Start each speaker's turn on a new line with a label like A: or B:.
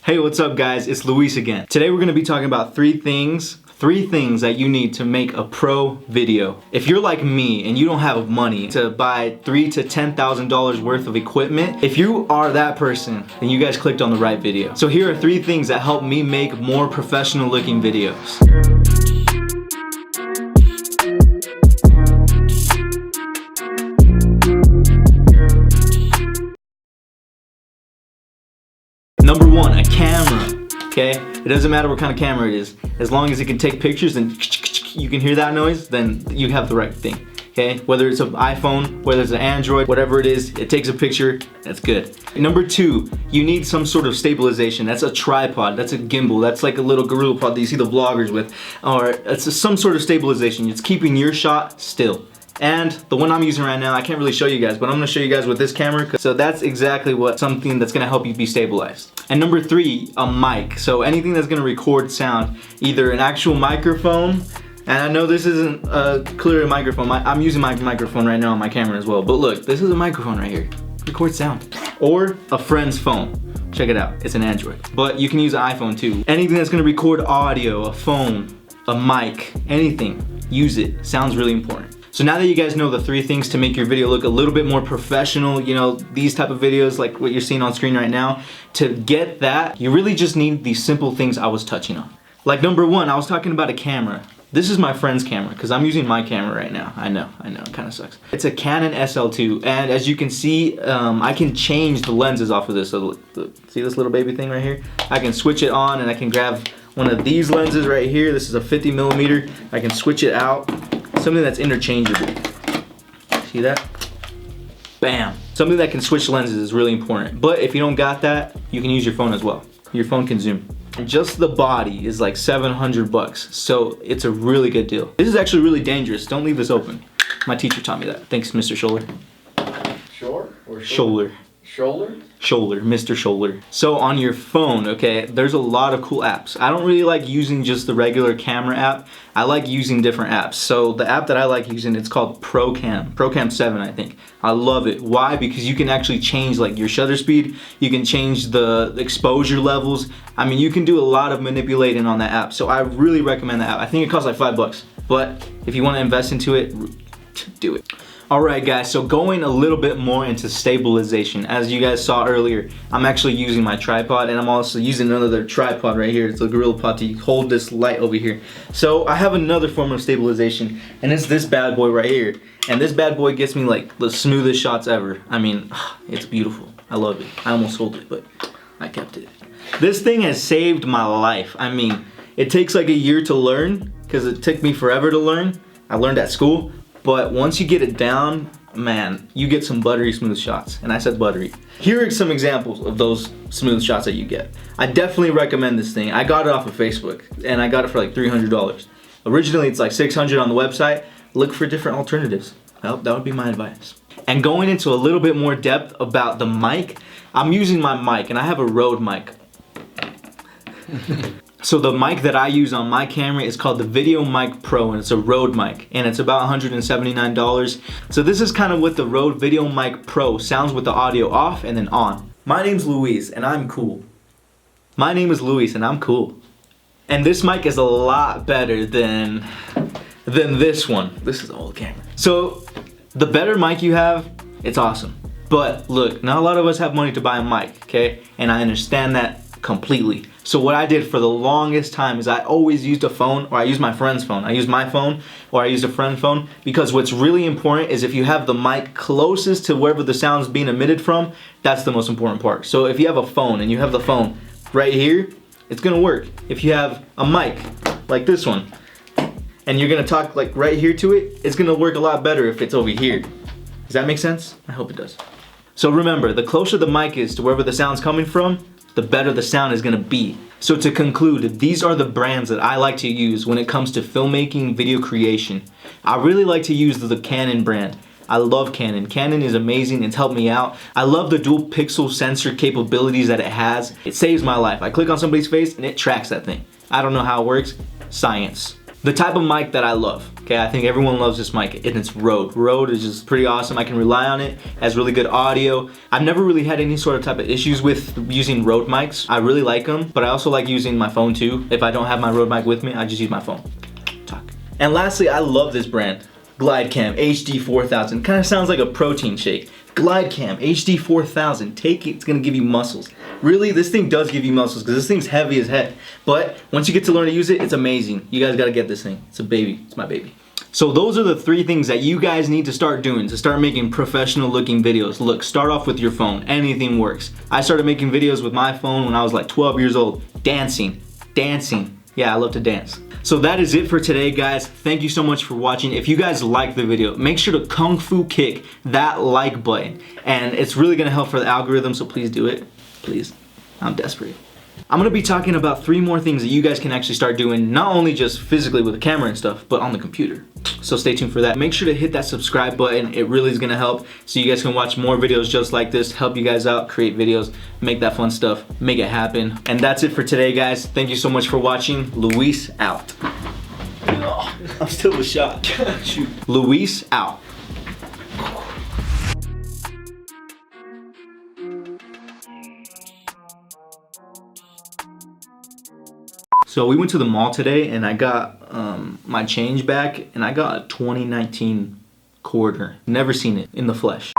A: Hey, what's up guys? It's Luis again. Today we're going to be talking about three things that you need to make a pro video. If you're like me and you don't have money to buy $3,000 to $10,000 worth of equipment, if you are that person, then you guys clicked on the right video. So here are three things that help me make more professional looking videos. Number one, a camera, okay? It doesn't matter what kind of camera it is. As long as it can take pictures and you can hear that noise, then you have the right thing, okay? Whether it's an iPhone, whether it's an Android, whatever it is, it takes a picture, that's good. Number two, you need some sort of stabilization. That's a tripod, that's a gimbal, that's like a little gorilla pod that you see the vloggers with, or it's some sort of stabilization. It's keeping your shot still. And the one I'm using right now, I can't really show you guys, but I'm gonna show you guys with this camera. So that's exactly something that's gonna help you be stabilized. And number three, a mic. So anything that's gonna record sound, either an actual microphone, and I know this isn't a clear microphone. I'm using my microphone right now on my camera as well. But look, this is a microphone right here. Record sound. Or a friend's phone. Check it out, it's an Android. But you can use an iPhone too. Anything that's gonna record audio, a phone, a mic, anything, use it. Sounds really important. So now that you guys know the three things to make your video look a little bit more professional, you know, these type of videos like what you're seeing on screen right now, to get that, you really just need these simple things I was touching on. Like number one, I was talking about a camera. This is my friend's camera because I'm using my camera right now. I know, it kind of sucks. It's a Canon SL2, and as you can see, I can change the lenses off of this. So see this little baby thing right here? I can switch it on and I can grab one of these lenses right here. This is a 50mm. I can switch it out. Something that's interchangeable. See that? Bam. Something that can switch lenses is really important. But if you don't got that, you can use your phone as well. Your phone can zoom. And just the body is like 700 bucks. So it's a really good deal. This is actually really dangerous. Don't leave this open. My teacher taught me that. Thanks, Mr. Scholler.
B: Shore or
A: Scholler?
B: Shoulder?
A: Scholler, Mr. Scholler. So on your phone, okay, there's a lot of cool apps. I don't really like using just the regular camera app. I like using different apps. So the app that I like using, it's called Procam 7, I think. I love it. Why? Because you can actually change like your shutter speed. You can change the exposure levels. I mean, you can do a lot of manipulating on that app. So I really recommend that app. I think it costs like $5, but if you want to invest into it, do it. Alright guys, so going a little bit more into stabilization. As you guys saw earlier, I'm actually using my tripod, and I'm also using another tripod right here. It's a gorilla pod to hold this light over here. So I have another form of stabilization, and it's this bad boy right here. And this bad boy gets me like the smoothest shots ever. I mean, it's beautiful. I love it. I almost sold it, but I kept it. This thing has saved my life. I mean, it takes like a year to learn, because it took me forever to learn. I learned at school. But once you get it down, man, you get some buttery smooth shots. And I said buttery. Here are some examples of those smooth shots that you get. I definitely recommend this thing. I got it off of Facebook, and I got it for like $300. Originally, it's like $600 on the website. Look for different alternatives. Well, that would be my advice. And going into a little bit more depth about the mic, I'm using my mic, and I have a Rode mic. So the mic that I use on my camera is called the VideoMic Pro, and it's a Rode mic, and it's about $179. So this is kind of what the Rode VideoMic Pro sounds with the audio off and then on. My name's Luis, and I'm cool. My name is Luis, and I'm cool. And this mic is a lot better than this one. This is an old camera. So the better mic you have, it's awesome. But look, not a lot of us have money to buy a mic, okay? And I understand that completely. So what I did for the longest time is I always used a phone, or I used my friend's phone. I used my phone, or I used a friend's phone, because what's really important is if you have the mic closest to wherever the sound is being emitted from, that's the most important part. So if you have a phone and you have the phone right here, it's gonna work. If you have a mic like this one, and you're gonna talk like right here to it, it's gonna work a lot better if it's over here. Does that make sense? I hope it does. So remember, the closer the mic is to wherever the sound's coming from, the better the sound is gonna be. So to conclude, these are the brands that I like to use when it comes to filmmaking, video creation. I really like to use the Canon brand. I love Canon. Canon is amazing, it's helped me out. I love the dual pixel sensor capabilities that it has. It saves my life. I click on somebody's face and it tracks that thing. I don't know how it works, science. The type of mic that I love, okay, I think everyone loves this mic, and it's Rode. Rode is just pretty awesome. I can rely on it. It has really good audio. I've never really had any sort of type of issues with using Rode mics. I really like them, but I also like using my phone too. If I don't have my Rode mic with me, I just use my phone. Talk. And lastly, I love this brand, GlideCam HD 4000. Kind of sounds like a protein shake. GlideCam HD 4000. Take it, it's gonna give you muscles. Really, this thing does give you muscles because this thing's heavy as heck. But once you get to learn to use it, it's amazing. You guys gotta get this thing. It's a baby, it's my baby. So those are the 3 things that you guys need to start doing to start making professional looking videos. Look, start off with your phone, anything works. I started making videos with my phone when I was like 12 years old. Dancing. Yeah, I love to dance. So that is it for today, guys. Thank you so much for watching. If you guys liked the video, make sure to kung fu kick that like button. And it's really gonna help for the algorithm, so please do it. Please, I'm desperate. I'm gonna be talking about 3 more things that you guys can actually start doing, not only just physically with the camera and stuff, but on the computer. So stay tuned for that. Make sure to hit that subscribe button. It really is gonna help so you guys can watch more videos just like this, help you guys out, create videos, make that fun stuff, make it happen. And that's it for today, guys. Thank you so much for watching. Luis out. I'm still a shot. Shoot. Luis out. So we went to the mall today and I got my change back and I got a 2019 quarter. Never seen it in the flesh.